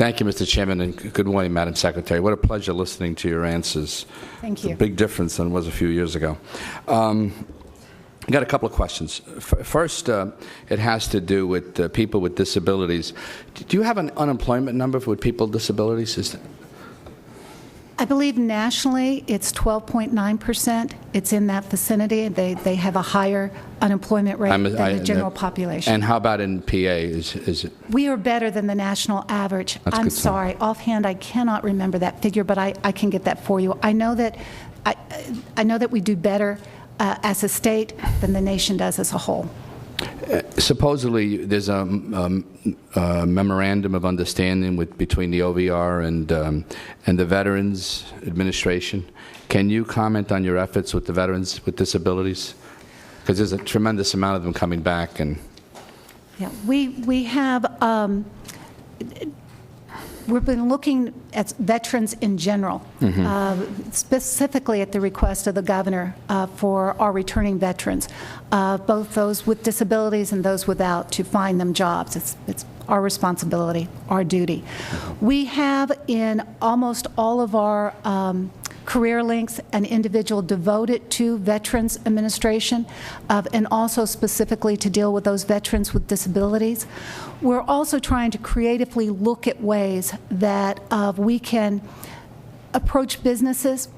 Thank you, Mr. Chairman, and good morning, Madam Secretary. What a pleasure listening to your answers. Thank you. It's a big difference than it was a few years ago. I got a couple of questions. First, it has to do with people with disabilities. Do you have an unemployment number for people with disabilities? I believe nationally it's 12.9%. It's in that vicinity. They have a higher unemployment rate than the general population. And how about in PA? Is it? We are better than the national average. I'm sorry. Offhand, I cannot remember that figure, but I can get that for you. I know that we do better as a state than the nation does as a whole. Supposedly, there's a memorandum of understanding between the OVR and the Veterans Administration. Can you comment on your efforts with the veterans with disabilities? Because there's a tremendous amount of them coming back. And yeah, we have. We've been looking at veterans in general, specifically at the request of the governor for our returning veterans, both those with disabilities and those without, to find them jobs. It's our responsibility, our duty. We have in almost all of our career links an individual devoted to Veterans Administration and also specifically to deal with those veterans with disabilities. We're also trying to creatively look at ways that we can approach businesses.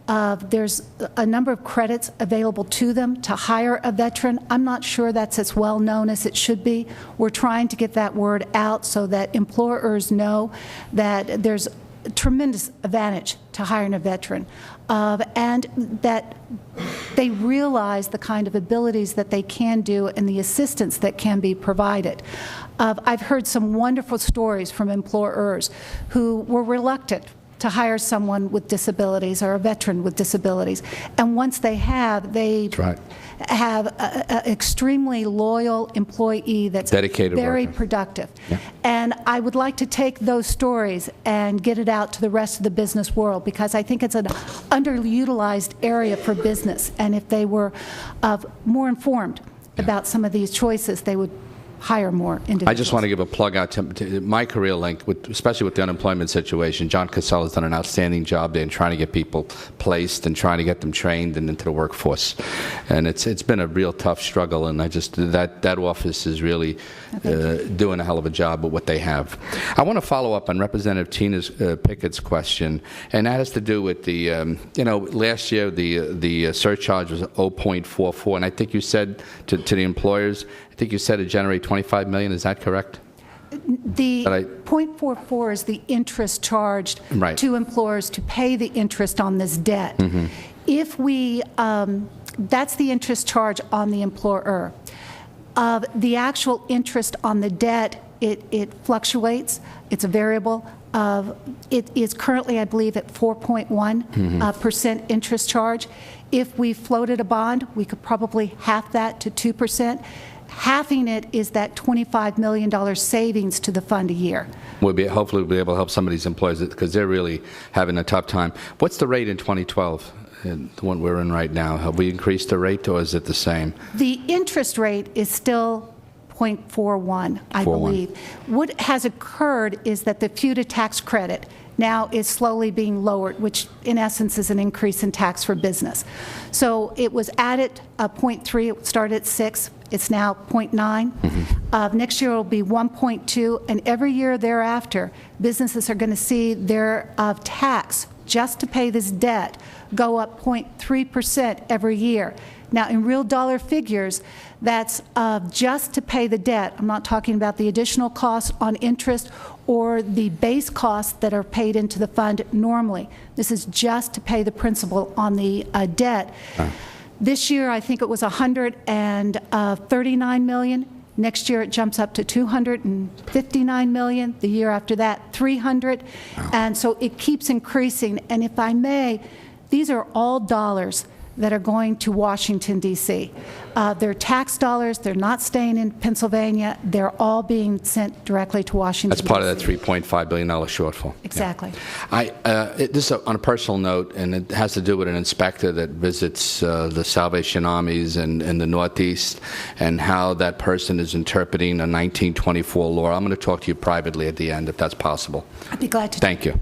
There's a number of credits available to them to hire a veteran. I'm not sure that's as well known as it should be. We're trying to get that word out so that employers know that there's tremendous advantage to hiring a veteran, and that they realize the kind of abilities that they can do and the assistance that can be provided. I've heard some wonderful stories from employers who were reluctant to hire someone with disabilities or a veteran with disabilities, and once they have, have an extremely loyal employee that's dedicated, very worker. Productive. Yeah. And I would like to take those stories and get it out to the rest of the business world, because I think it's an underutilized area for business, and if they were more informed about some of these choices, they would hire more individuals. I just want to give a plug out to my career link, especially with the unemployment situation. John Casella has done an outstanding job there in trying to get people placed and trying to get them trained and into the workforce. And it's been a real tough struggle, and that office is really doing a hell of a job with what they have. I want to follow up on Representative Tina Pickett's question, and that has to do with the, last year the surcharge was 0.44, and I think you said to the employers, I think you said it generated $25 million. Is that correct? The 0.44 is the interest charged to employers to pay the interest on this debt. If we, that's the interest charge on the employer. The actual interest on the debt, it fluctuates. It's a variable. It is currently, I believe, at 4.1% interest charge. If we floated a bond, we could probably half that to 2%. Halving it is that $25 million savings to the fund a year. Hopefully we'll be able to help some of these employers because they're really having a tough time. What's the rate in 2012, the one we're in right now? Have we increased the rate, or is it the same? The interest rate is still 0.41, I believe. What has occurred is that the FUTA tax credit now is slowly being lowered, which in essence is an increase in tax for business. So it was added 0.3, it started at 6, it's now 0.9. Next year it will be 1.2, and every year thereafter, businesses are going to see their tax just to pay this debt go up 0.3% every year. Now, in real dollar figures, that's just to pay the debt. I'm not talking about the additional costs on interest or the base costs that are paid into the fund normally. This is just to pay the principal on the debt. This year, I think it was $139 million. Next year, it jumps up to $259 million. The year after that, $300. And so it keeps increasing. And if I may, these are all dollars that are going to Washington, D.C. They're tax dollars. They're not staying in Pennsylvania. They're all being sent directly to Washington, That's part of that D.C. $3.5 billion shortfall. Exactly. Yeah. This is on a personal note, and it has to do with an inspector that visits the Salvation Armies in the Northeast, and how that person is interpreting a 1924 law. I'm going to talk to you privately at the end, if that's possible. I'd be glad to. Thank you.